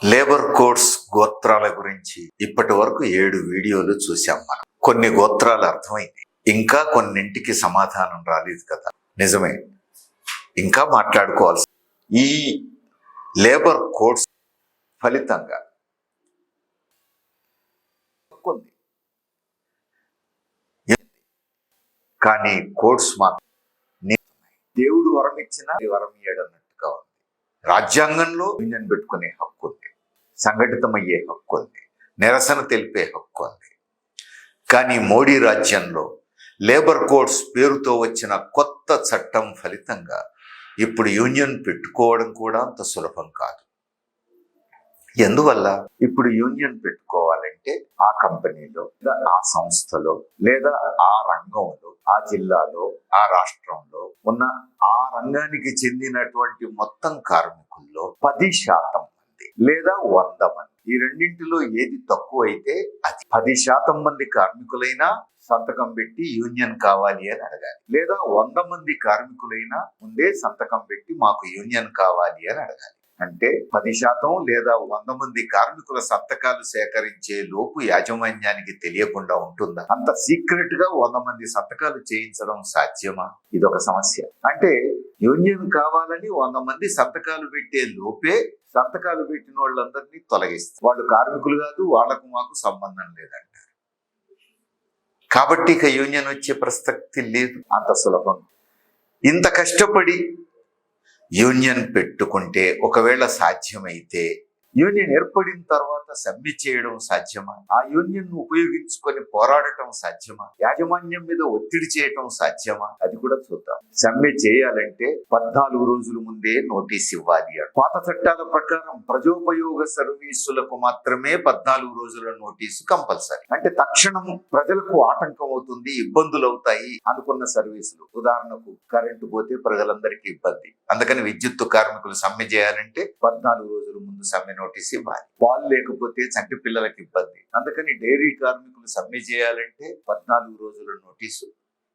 Labour codes గోత్రాల గురించి ఇప్పటి వరకు 7 వీడియోలు చూసాం మనం. కొన్ని గోత్రాలు అర్థమైంది, ఇంకా కొన్నింటికి సమాధానం రాలేదు కదా. నిజమే, ఇంకా మాట్లాడుకోవాల్సి. ఈ లేబర్ కోడ్స్ ఫలితంగా ఉంది, కానీ కోడ్స్ మాత్రం దేవుడు వరం ఇచ్చిన వరం ఇయ్యడన్నట్టుగా ఉంది. రాజ్యాంగంలో యూనియన్ పెట్టుకునే హక్కు ఉంది, సంఘటితమయ్యే హక్కు ఉంది, నిరసన తెలిపే హక్కు ఉంది. కానీ మోడీ రాజ్యంలో లేబర్ కోడ్స్ పేరుతో వచ్చిన కొత్త చట్టం ఫలితంగా ఇప్పుడు యూనియన్ పెట్టుకోవడం కూడా అంత సులభం కాదు. ఎందువల్ల? ఇప్పుడు యూనియన్ పెట్టుకోవాలంటే ఆ కంపెనీలో లేదా ఆ సంస్థలో లేదా ఆ రంగంలో, ఆ జిల్లాలో, ఆ రాష్ట్రంలో ఉన్న ఆ రంగానికి చెందినటువంటి మొత్తం కార్మికుల్లో 10% మంది లేదా 100 మంది, ఈ రెండింటిలో ఏది తక్కువ అయితే అది 10% మంది కార్మికులైనా సంతకం పెట్టి యూనియన్ కావాలి అని అడగాలి, లేదా 100 మంది కార్మికులైనా ముందే సంతకం పెట్టి మాకు యూనియన్ కావాలి అని అడగాలి. అంటే 10% లేదా 100 మంది కార్మికుల సంతకాలు సేకరించే లోపు యాజమాన్యానికి తెలియకుండా ఉంటుందా? అంత సీక్రెట్ గా 100 మంది సంతకాలు చేయించడం సాధ్యమా? ఇదొక సమస్య. అంటే యూనియన్ కావాలని 100 మంది సంతకాలు పెట్టే లోపే సంతకాలు పెట్టిన వాళ్ళందరినీ తొలగిస్తారు. వాళ్ళు కార్మికులు కాదు, వాళ్లకు మాకు సంబంధం లేదంటారు. కాబట్టి ఇక యూనియన్ వచ్చే ప్రసక్తి లేదు. అంత సులభం. ఇంత కష్టపడి యూనియన్ పెట్టుకుంటే ఒకవేళ సాధ్యమైతే యూనియన్ ఏర్పడిన తర్వాత సమ్మె చేయడం సాధ్యమా? ఆ యూనియన్ ఉపయోగించుకొని పోరాడటం సాధ్యమా? యాజమాన్యం మీద ఒత్తిడి చేయటం సాధ్యమా? అది కూడా చూద్దాం. సమ్మె చేయాలంటే 14 రోజుల ముందే నోటీస్ ఇవ్వాలి. పాత చట్టాల ప్రకారం ప్రజోపయోగ సర్వీసులకు మాత్రమే 14 రోజుల నోటీసు కంపల్సరీ. అంటే తక్షణం ప్రజలకు ఆటంకం అవుతుంది, ఇబ్బందులు అవుతాయి అనుకున్న సర్వీసులు, ఉదాహరణకు కరెంటు పోతే ప్రజలందరికీ ఇబ్బంది, అందుకని విద్యుత్ కార్మికులు సమ్మె చేయాలంటే 14 రోజుల ముందు సమ్మె నోటీస్ ఇవ్వాలి. పాలు లేకపోతే చంటి పిల్లలకు ఇబ్బంది, అందుకని డైరీ కార్మికులు సమ్మె చేయాలంటే 14 రోజుల నోటీసు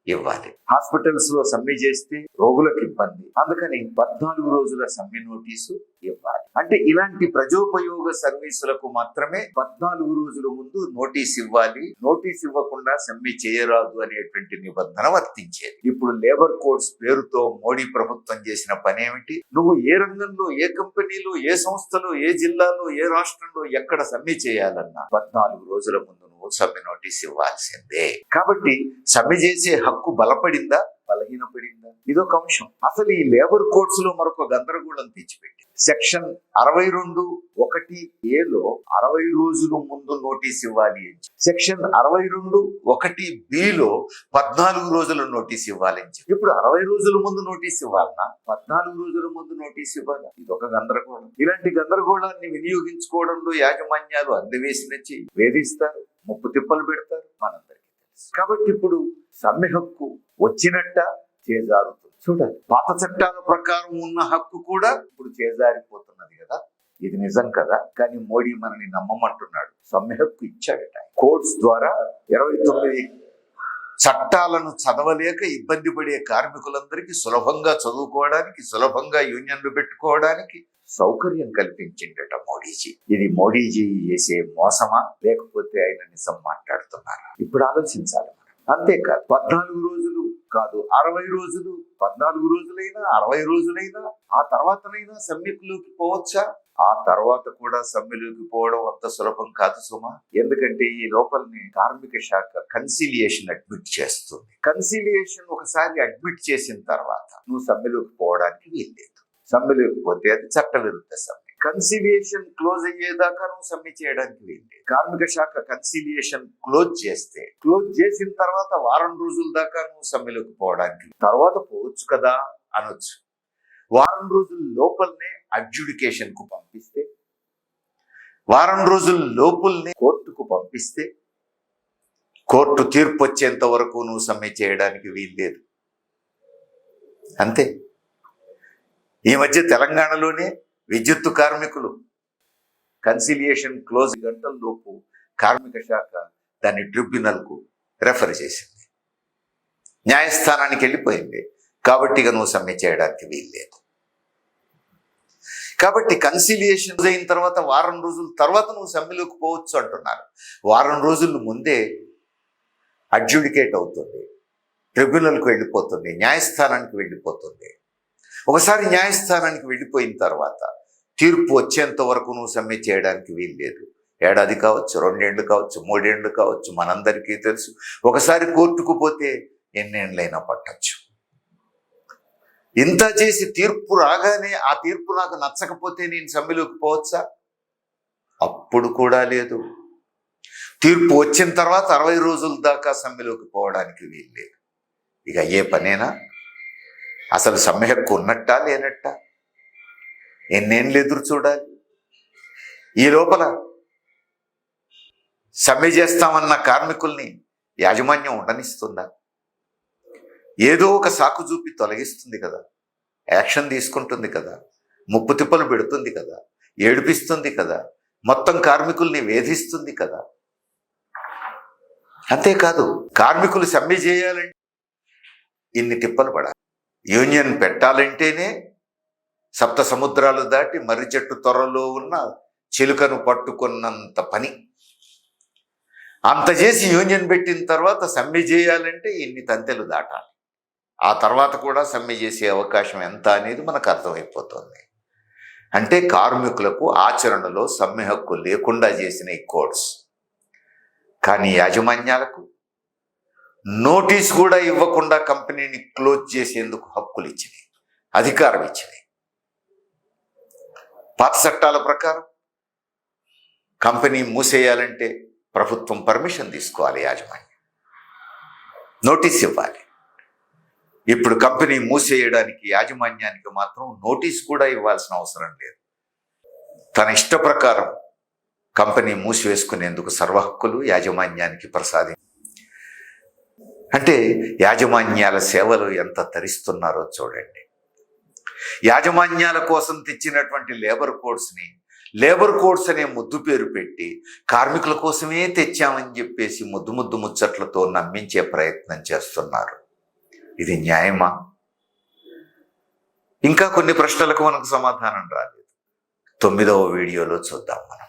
ఇవ్వాలి. హాస్పిటల్స్ లో సమ్మె చేస్తే రోగులకు ఇబ్బంది, అందుకని 14 రోజుల సమ్మె నోటీసు ఇవ్వాలి. అంటే ఇలాంటి ప్రజోపయోగ సర్వీసులకు మాత్రమే 14 రోజుల ముందు నోటీస్ ఇవ్వాలి. నోటీస్ ఇవ్వకుండా సమ్మె చేయరాదు అనేటువంటి నిబంధన వర్తించేది. ఇప్పుడు లేబర్ కోడ్స్ పేరుతో మోడీ ప్రభుత్వం చేసిన పని ఏమిటి? నువ్వు ఏ రంగంలో, ఏ కంపెనీలో, ఏ సంస్థలో, ఏ జిల్లాలో, ఏ రాష్ట్రంలో ఎక్కడ సమ్మె చేయాలన్నా 14 రోజుల ముందు సమ్మె నోటీస్ ఇవ్వాల్సిందే. కాబట్టి సమ్మె చేసే హక్కు బలపడిందా, బలహీనపడిందా? ఇదొక అంశం. అసలు ఈ లేబర్ కోడ్స్ లో మరొక గందరగోళం తెచ్చిపెట్టి సెక్షన్ 62(1)(a)లో 60 రోజుల ముందు నోటీస్ ఇవ్వాలి. సెక్షన్ 62(1)(b)లో 14 రోజుల నోటీస్ ఇవ్వాలి. ఇప్పుడు 60 రోజుల ముందు నోటీస్ ఇవ్వాలన్నా 14 రోజుల ముందు నోటీస్ ఇవ్వాలి? ఇదొక గందరగోళం. ఇలాంటి గందరగోళాన్ని వినియోగించుకోవడంలో యాజమాన్యాలు అందవేసినచ్చి వేధిస్తారు, ముప్పు తిప్పలు పెడతారు, మనందరికీ తెలుసు. కాబట్టి ఇప్పుడు సమ్మె హక్కు వచ్చినట్ట చేజారుతుంది. చూడాలి. పాత చట్టాల ప్రకారం ఉన్న హక్కు కూడా ఇప్పుడు చేజారిపోతున్నది కదా. ఇది నిజం కదా. కానీ మోడీ మనని నమ్మమంటున్నాడు. సమ్మె హక్కు ఇచ్చాడట. కోడ్స్ ద్వారా 29 చట్టాలను చదవలేక ఇబ్బంది పడే కార్మికులందరికీ సులభంగా చదువుకోవడానికి, సులభంగా యూనియన్లు పెట్టుకోవడానికి సౌకర్యం కల్పించిండట మోడీజీ. ఇది మోడీజీ చేసే మోసమా, లేకపోతే ఆయన నిజం మాట్లాడుతున్నారా? ఇప్పుడు ఆలోచించాలి. అంతేకాదు, 14 రోజులు కాదు, 60 రోజులు, 14 రోజులైనా 60 రోజులైనా ఆ తర్వాతనైనా సమ్మెలోకి పోవచ్చా? ఆ తర్వాత కూడా సమ్మెలోకి పోవడం అంత సులభం కాదు సుమా. ఎందుకంటే ఈ లోపలనే కార్మిక శాఖ కన్సిలియేషన్ అడ్మిట్ చేస్తుంది. కన్సిలియేషన్ ఒకసారి అడ్మిట్ చేసిన తర్వాత నువ్వు సమ్మెలోకి పోవడానికి వీల్లేదు. సమ్మెలోకి పోతే అది చట్టవిరుద్ధ సమ్మె. కన్సిలియేషన్ క్లోజ్ అయ్యేదాకా నువ్వు సమ్మె చేయడానికి వీల్లేదు. కార్మిక శాఖ కన్సిలియేషన్ క్లోజ్ చేసిన తర్వాత వారం రోజుల దాకా నువ్వు సమ్మెలోకి పోవడానికి, తర్వాత పోవచ్చు కదా అనొచ్చు. వారం రోజుల లోపలనే అడ్జుడికేషన్ కు పంపిస్తే, వారం రోజుల లోపలనే కోర్టుకు పంపిస్తే, కోర్టు తీర్పు వచ్చేంత వరకు నువ్వు సమ్మె చేయడానికి వీల్లేదు. అంతే. ఈ మధ్య తెలంగాణలోనే విద్యుత్ కార్మికులు కన్సిలియేషన్ క్లోజ్ గంటల లోపు కార్మిక శాఖ దాన్ని ట్రిబ్యునల్కు రెఫర్ చేసింది, న్యాయస్థానానికి వెళ్ళిపోయింది. కాబట్టి ఇక నువ్వు సమ్మె చేయడానికి వీల్లేదు. కాబట్టి కన్సిలియేషన్ అయిన తర్వాత వారం రోజుల తర్వాత నువ్వు సమ్మెలోకి పోవచ్చు అంటున్నారు. వారం రోజుల ముందే అడ్జుడికేట్ అవుతుంది, ట్రిబ్యునల్కి వెళ్ళిపోతుంది, న్యాయస్థానానికి వెళ్ళిపోతుంది. ఒకసారి న్యాయస్థానానికి వెళ్ళిపోయిన తర్వాత తీర్పు వచ్చేంత వరకు నువ్వు సమ్మె చేయడానికి వీల్లేదు. ఏడాది కావచ్చు, 2 ఏళ్ళు కావచ్చు, 3 ఏళ్ళు కావచ్చు, మనందరికీ తెలుసు. ఒకసారి కోర్టుకు పోతే ఎన్నేళ్ళైనా పట్టచ్చు. ఇంత చేసి తీర్పు రాగానే ఆ తీర్పు నాకు నచ్చకపోతే నేను సమ్మెలోకి పోవచ్చా? అప్పుడు కూడా లేదు. తీర్పు వచ్చిన తర్వాత 60 రోజుల దాకా సమ్మెలోకి పోవడానికి వీల్లేదు. ఇక అయ్యే పనేనా? అసలు సమ్మె హక్కు ఉన్నట్టా లేనట్టా? ఎన్నేళ్ళు ఎదురు చూడాలి? ఈ లోపల సమ్మె చేస్తామన్న కార్మికుల్ని యాజమాన్యం ఉండనిస్తుందా? ఏదో ఒక సాకు చూపి తొలగిస్తుంది కదా, యాక్షన్ తీసుకుంటుంది కదా, ముప్పు తిప్పలు పెడుతుంది కదా, ఏడిపిస్తుంది కదా, మొత్తం కార్మికుల్ని వేధిస్తుంది కదా. అంతేకాదు, కార్మికులు సమ్మె చేయాలంటే ఇన్ని తిప్పలు పడాలి. యూనియన్ పెట్టాలంటేనే సప్త సముద్రాలు దాటి మర్రి చెట్టు త్వరలో ఉన్న చిలుకను పట్టుకున్నంత పని. అంత చేసి యూనియన్ పెట్టిన తర్వాత సమ్మె చేయాలంటే ఇన్ని తంతెలు దాటాలి. ఆ తర్వాత కూడా సమ్మె చేసే అవకాశం ఎంత అనేది మనకు అర్థమైపోతుంది. అంటే కార్మికులకు ఆచరణలో సమ్మె హక్కు లేకుండా చేసిన ఈ కోడ్స్. కానీ యాజమాన్యాలకు నోటీస్ కూడా ఇవ్వకుండా కంపెనీని క్లోజ్ చేసేందుకు హక్కులు ఇచ్చినాయి, అధికారం ఇచ్చినాయి. పాత చట్టాల ప్రకారం కంపెనీ మూసేయాలంటే ప్రభుత్వం పర్మిషన్ తీసుకోవాలి, యాజమాన్యం నోటీస్ ఇవ్వాలి. ఇప్పుడు కంపెనీ మూసేయడానికి యాజమాన్యానికి మాత్రం నోటీస్ కూడా ఇవ్వాల్సిన అవసరం లేదు. తన ఇష్ట ప్రకారం కంపెనీ మూసివేసుకునేందుకు సర్వ హక్కులు యాజమాన్యానికి ప్రసాది. అంటే యాజమాన్యాల సేవలు ఎంత తరిస్తున్నారో చూడండి. యాజమాన్యాల కోసం తెచ్చినటువంటి లేబర్ కోడ్స్ అనే ముద్దు పేరు పెట్టి కార్మికుల కోసమే తెచ్చామని చెప్పేసి ముద్దు ముచ్చట్లతో నమ్మించే ప్రయత్నం చేస్తున్నారు. ఇది న్యాయమా? ఇంకా కొన్ని ప్రశ్నలకు మనకు సమాధానం రాలేదు. 9వ వీడియోలో చూద్దాం మనం.